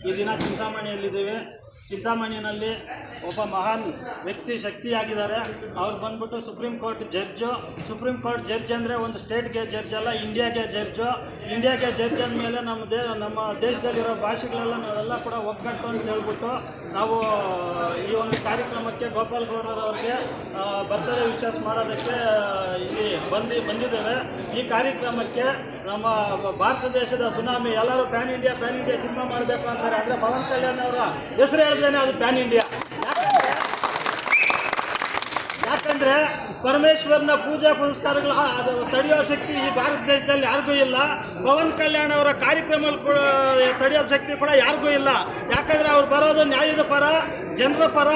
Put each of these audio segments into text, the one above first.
ಈ ದಿನ ಚಿಂತಾಮಣಿಯಲ್ಲಿದ್ದೇವೆ. ಚಿಂತಾಮಣಿಯಲ್ಲಿ ಒಬ್ಬ ಮಹಾನ್ ವ್ಯಕ್ತಿ ಶಕ್ತಿಯಾಗಿದ್ದಾರೆ. ಅವ್ರು ಬಂದ್ಬಿಟ್ಟು supreme court judge. Supreme court judge ಅಂದರೆ ಒಂದು ಸ್ಟೇಟ್ಗೆ ಜಡ್ಜ್ ಅಲ್ಲ, ಇಂಡಿಯಾಗೆ ಜಡ್ಜು. ಇಂಡಿಯಾಗೆ ಜಡ್ಜ್ ಅಂದಮೇಲೆ ನಮ್ಮ ದೇಶದಲ್ಲಿರೋ ಭಾಷೆಗಳೆಲ್ಲ ನಾವೆಲ್ಲ ಕೂಡ ಒಗ್ಗಟ್ಟು ಅಂತ ಹೇಳ್ಬಿಟ್ಟು ನಾವು ಈ ಒಂದು ಕಾರ್ಯಕ್ರಮಕ್ಕೆ ಗೋಪಾಲ್ ಗೌಡರವ್ರಿಗೆ ಬರ್ತ್ಡೇ ವಿಶಸ್ ಮಾಡೋದಕ್ಕೆ ಇಲ್ಲಿ ಬಂದಿದ್ದೇವೆ. ಈ ಕಾರ್ಯಕ್ರಮಕ್ಕೆ ನಮ್ಮ ಭಾರತ ದೇಶದ ಸುನಾಮಿ, ಎಲ್ಲರೂ ಪ್ಯಾನ್ ಇಂಡಿಯಾ ಸಿನಿಮಾ ಮಾಡಬೇಕು ಅಂತಾರೆ. ಅಂದರೆ ಪವನ್ ಕಲ್ಯಾಣ್ ಅವರ ಹೆಸರು ಹೇಳಿದ್ರೇನೆ ಅದು ಪ್ಯಾನ್ ಇಂಡಿಯಾ. ಯಾಕಂದರೆ ಪರಮೇಶ್ವರನ ಪೂಜಾ ಪುನಸ್ಕಾರಗಳು ಅದು ತಡೆಯೋ ಶಕ್ತಿ ಈ ಭಾರತ ದೇಶದಲ್ಲಿ ಯಾರಿಗೂ ಇಲ್ಲ. ಪವನ್ ಕಲ್ಯಾಣ್ ಅವರ ಕಾರ್ಯಕ್ರಮ ತಡೆಯೋ ಶಕ್ತಿ ಕೂಡ ಯಾರಿಗೂ ಇಲ್ಲ. ಯಾಕಂದರೆ ಅವ್ರು ಬರೋದು ನ್ಯಾಯದ ಪರ, ಜನರ ಪರ,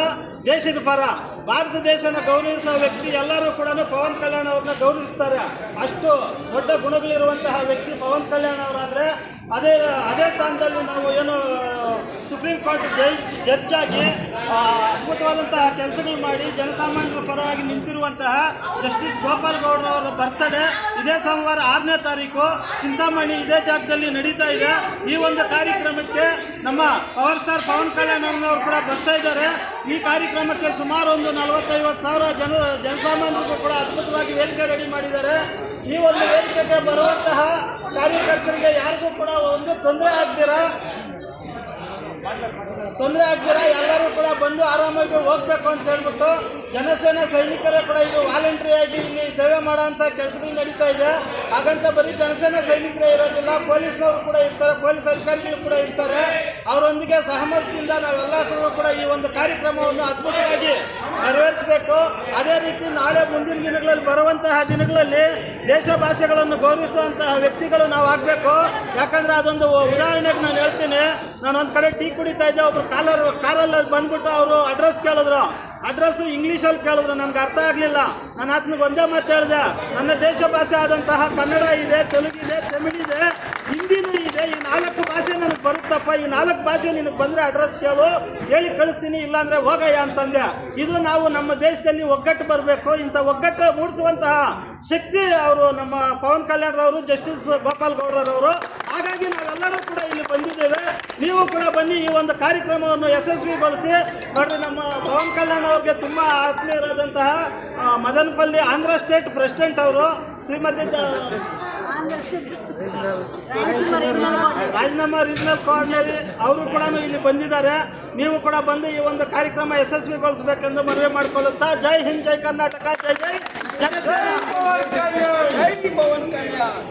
ದೇಶದ ಪರ. ಭಾರತ ದೇಶನ ಗೌರವಿಸುವ ವ್ಯಕ್ತಿ ಎಲ್ಲರೂ ಕೂಡ ಪವನ್ ಕಲ್ಯಾಣ್ ಅವ್ರನ್ನ ಗೌರವಿಸ್ತಾರೆ. ಅಷ್ಟು ದೊಡ್ಡ ಗುಣಗಳಿರುವಂತಹ ವ್ಯಕ್ತಿ ಪವನ್ ಕಲ್ಯಾಣ್ ಅವರಾದರೆ ಅದೇ ಸ್ಥಾನದಲ್ಲಿ ನಾವು ಏನು ಸುಪ್ರೀಂ ಕೋರ್ಟ್ ಜಡ್ಜ್ ಆಗಿ ಅದ್ಭುತವಾದಂತಹ ಕೆಲಸಗಳು ಮಾಡಿ ಜನಸಾಮಾನ್ಯರ ಪರವಾಗಿ ನಿಂತಿರುವಂತಹ ಜಸ್ಟಿಸ್ ಗೋಪಾಲ್ ಗೌಡರವರ ಬರ್ತ್ಡೇ ಇದೇ ಸೋಮವಾರ 6ನೇ ತಾರೀಕು ಚಿಂತಾಮಣಿ ಇದೇ ಜಾಗದಲ್ಲಿ ನಡೀತಾ ಇದೆ. ಈ ಒಂದು ಕಾರ್ಯಕ್ರಮಕ್ಕೆ ನಮ್ಮ ಪವರ್ ಸ್ಟಾರ್ ಪವನ್ ಕಲ್ಯಾಣ್ ಅವರು ಕೂಡ ಬರ್ತಾ ಇದ್ದಾರೆ. ಈ ಕಾರ್ಯಕ್ರಮಕ್ಕೆ ಸುಮಾರು ಒಂದು 40-50 ಸಾವಿರ ಜನಸಾಮಾನ್ಯರಿಗೂ ಕೂಡ ಅದ್ಭುತವಾಗಿ ವೇದಿಕೆ ರೆಡಿ ಮಾಡಿದ್ದಾರೆ. ಈ ಒಂದು ವೇದಿಕೆಗೆ ಬರುವಂತಹ ಕಾರ್ಯಕರ್ತರಿಗೆ ಯಾರಿಗೂ ಕೂಡ ಒಂದು ತೊಂದರೆ ಆಗ್ದಿರಾ ಎಲ್ಲರೂ ಕೂಡ ಬಂದು ಆರಾಮಾಗಿ ಹೋಗ್ಬೇಕು ಅಂತ ಹೇಳ್ಬಿಟ್ಟು ಜನಸೇನಾ ಸೈನಿಕರೇ ಕೂಡ ಇದು ವಾಲಂಟ್ರಿಯಾಗಿ ಇಲ್ಲಿ ಸೇವೆ ಮಾಡೋಂಥ ಕೆಲಸಗಳು ನಡೀತಾ ಇದೆ. ಹಾಗಂತ ಬರೀ ಜನಸೇನಾ ಸೈನಿಕರೇ ಇರೋದಿಲ್ಲ, ಪೊಲೀಸ್ನವರು ಕೂಡ ಇರ್ತಾರೆ, ಪೊಲೀಸ್ ಅಧಿಕಾರಿಗಳು ಕೂಡ ಇರ್ತಾರೆ. ಅವರೊಂದಿಗೆ ಸಹಮತದಿಂದ ನಾವೆಲ್ಲರೂ ಕೂಡ ಈ ಒಂದು ಕಾರ್ಯಕ್ರಮವನ್ನು ಅದ್ಭುತವಾಗಿ ನೆರವೇರಿಸಬೇಕು. ಅದೇ ರೀತಿ ನಾಳೆ ಮುಂದಿನ ದಿನಗಳಲ್ಲಿ ಬರುವಂತಹ ದಿನಗಳಲ್ಲಿ ದೇಶ ಭಾಷೆಗಳನ್ನು ಗೌರವಿಸುವಂತಹ ವ್ಯಕ್ತಿಗಳು ನಾವು ಆಗಬೇಕು. ಯಾಕಂದರೆ ಅದೊಂದು ಉದಾಹರಣೆಗೆ ನಾನು ಹೇಳ್ತೀನಿ. ನಾನು ಒಂದು ಕಡೆ ಟೀ ಕುಡಿತಾ ಇದ್ದೆ, ಒಬ್ಬರು ಕಾರಲ್ಲಿ ಬಂದ್ಬಿಟ್ಟು ಅವರು ಅಡ್ರೆಸ್ ಕೇಳಿದ್ರು. ಅಡ್ರೆಸ್ಸು ಇಂಗ್ಲೀಷಲ್ಲಿ ಕೇಳಿದ್ರು, ನನಗೆ ಅರ್ಥ ಆಗಲಿಲ್ಲ. ನಾನು ಆತನಿಗೆ ಒಂದೇ ಮಾತು ಹೇಳಿದೆ, ನನ್ನ ದೇಶ ಭಾಷೆ ಆದಂತಹ ಕನ್ನಡ ಇದೆ, ತೆಲುಗಿದೆ, ತಮಿಳಿದೆ, ಹಿಂದಿನೂ ಇದೆ. ಈ 4 ಭಾಷೆ ನನಗೆ ಬರುತ್ತಪ್ಪ, ಈ 4 ಭಾಷೆ ನಿನಗೆ ಬಂದರೆ ಅಡ್ರೆಸ್ ಕೇಳು, ಹೇಳಿ ಕಳಿಸ್ತೀನಿ, ಇಲ್ಲಾಂದರೆ ಹೋಗಯ್ಯ ಅಂತಂದೆ. ಇದು ನಾವು ನಮ್ಮ ದೇಶದಲ್ಲಿ ಒಗ್ಗಟ್ಟು ಬರಬೇಕು. ಇಂಥ ಒಗ್ಗಟ್ಟು ಮೂಡಿಸುವಂತಹ ಶಕ್ತಿ ಅವರು ನಮ್ಮ ಪವನ್ ಕಲ್ಯಾಣ್ ಅವರು, ಜಸ್ಟಿಸ್ ಗೋಪಾಲ್ ಗೌಡರವರು. ಹಾಗಾಗಿ ನಾವೆಲ್ಲರೂ ಕೂಡ ಇಲ್ಲಿ ಬಂದಿದ್ದೇವೆ. ನೀವು ಕೂಡ ಬನ್ನಿ, ಈ ಒಂದು ಕಾರ್ಯಕ್ರಮವನ್ನು ಯಶಸ್ವಿಗೊಳಿಸಿ. ನೋಡ್ರಿ, ನಮ್ಮ ಪವನ್ ಕಲ್ಯಾಣ್ ಅವ್ರಿಗೆ ತುಂಬ ಆತ್ಮೀಯರಾದಂತಹ ಮದನಪಲ್ಲಿ ಆಂಧ್ರ ಸ್ಟೇಟ್ ಪ್ರೆಸಿಡೆಂಟ್ ಅವರು, ಶ್ರೀಮತಿ ರಾಜೀನಾಮಾ ರೀಜನಲ್ ಕೋಆರ್ಡಿನೇಟರ್ ಅವರು ಕೂಡ ಇಲ್ಲಿ ಬಂದಿದ್ದಾರೆ. ನೀವು ಕೂಡ ಬಂದು ಈ ಒಂದು ಕಾರ್ಯಕ್ರಮ ಯಶಸ್ವಿಗೊಳಿಸಬೇಕೆಂದು ಮನವಿ ಮಾಡಿಕೊಳ್ಳುತ್ತಾ, ಜೈ ಹಿಂದ್, ಜೈ ಕರ್ನಾಟಕ, ಜೈ ಜೈ ಜನತಾ, ಜೈ ಪವನ್ ಕಲ್ಯಾಣ್.